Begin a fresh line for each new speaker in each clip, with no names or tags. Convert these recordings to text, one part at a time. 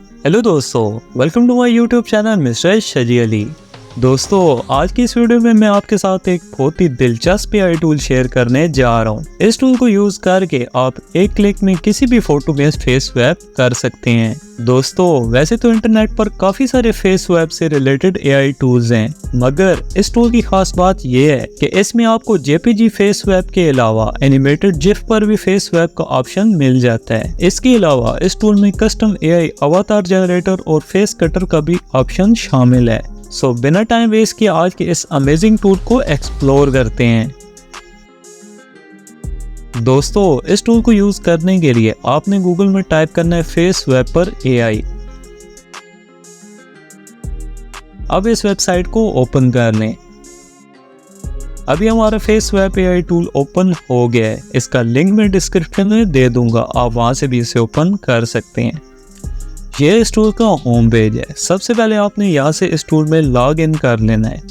Hello दोस्तों, welcome to my YouTube channel mister Shaji Ali. दोस्तों, आज की इस वीडियो में मैं आपके साथ एक बहुत ही दिलचस्प एआई टूल शेयर करने जा रहा हूँ। इस टूल को यूज करके आप एक क्लिक में किसी भी फोटो बेस्ड फेस स्वैप कर सकते हैं। दोस्तों, वैसे तो इंटरनेट पर काफी सारे फेस स्वैप से रिलेटेड एआई टूल्स हैं, मगर इस टूल की खास बात यह है कि इसमें आपको जेपीजी फेस स्वैप के अलावा एनिमेटेड जिफ पर भी फेस स्वैप का ऑप्शन मिल जाता है। इसके अलावा इस टूल में कस्टम एआई अवतार जनरेटर और फेस कटर का भी ऑप्शन शामिल है। सो बिना टाइम वेस्ट किए आज के इस अमेजिंग टूल को एक्सप्लोर करते हैं। दोस्तों, इस टूल को यूज करने के लिए आपने गूगल में टाइप करना है फेस स्वैपर एआई। अब इस वेबसाइट को ओपन कर लें। अभी हमारा face swap AI tool open हो गया है। इसका लिंक मैं डिस्क्रिप्शन में दे दूंगा, आप वहां से भी इसे ओपन कर सकते हैं। ये इस टूल का होम पेज है। सबसे पहले आपने यहाँ से इस टूल में लॉग इन कर लेना है।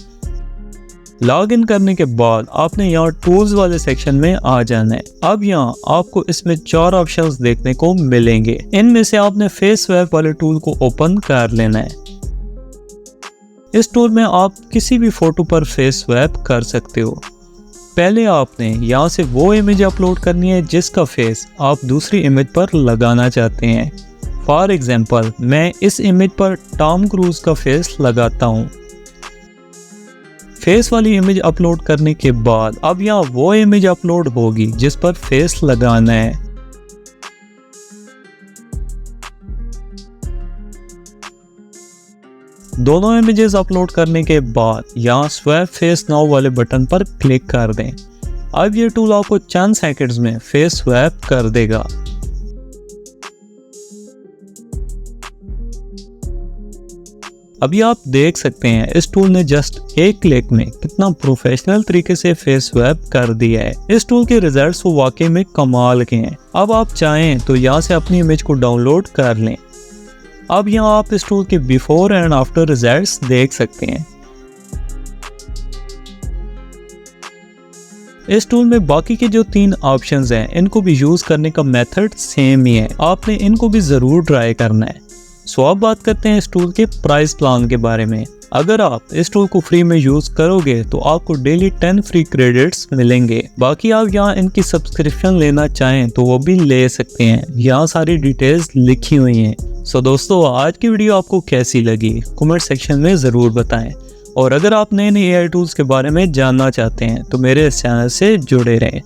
लॉग इन करने के बाद आपने यहाँ टूल्स वाले सेक्शन में आ जाना है। अब यहाँ आपको इसमें 4 ऑप्शंस देखने को मिलेंगे। इनमें से आपने फेस स्वैप वाले टूल को ओपन कर लेना है। इस टूल में आप किसी भी फोटो पर फेस स्वैप कर सकते हो। पहले आपने यहाँ से वो इमेज अपलोड करनी है जिसका फेस आप दूसरी इमेज पर लगाना चाहते हैं। फॉर एग्जाम्पल, मैं इस इमेज पर टॉम क्रूज का फेस लगाता हूँ। फेस वाली इमेज अपलोड करने के बाद अब यहाँ वो इमेज अपलोड होगी जिस पर फेस लगाना है। दोनों इमेजेस अपलोड करने के बाद यहाँ स्वैप फेस नाउ वाले बटन पर क्लिक कर दें। अब ये टूल आपको चंद सेकंड्स में फेस स्वैप कर देगा। अभी आप देख सकते हैं इस टूल ने जस्ट एक क्लिक में कितना प्रोफेशनल तरीके से फेस स्वैप कर दिया है। इस टूल के रिजल्ट्स वो वाकई में कमाल के हैं। अब आप चाहें तो यहाँ से अपनी इमेज को डाउनलोड कर लें। अब यहाँ आप इस टूल के बिफोर एंड आफ्टर रिजल्ट्स देख सकते हैं। इस टूल में बाकी के जो 3 ऑप्शंस हैं इनको भी यूज करने का मेथड सेम ही है। आपने इनको भी जरूर ट्राई करना है। सो अब बात करते हैं इस टूल के प्राइस प्लान के बारे में। अगर आप इस टूल को फ्री में यूज करोगे तो आपको डेली 10 फ्री क्रेडिट्स मिलेंगे। बाकी आप यहाँ इनकी सब्सक्रिप्शन लेना चाहें तो वो भी ले सकते हैं। यहाँ सारी डिटेल्स लिखी हुई हैं। सो दोस्तों, आज की वीडियो आपको कैसी लगी कमेंट सेक्शन में ज़रूर बताएं। और अगर आप नए नए एआई टूल्स के बारे में जानना चाहते हैं तो मेरे इस चैनल से जुड़े रहें।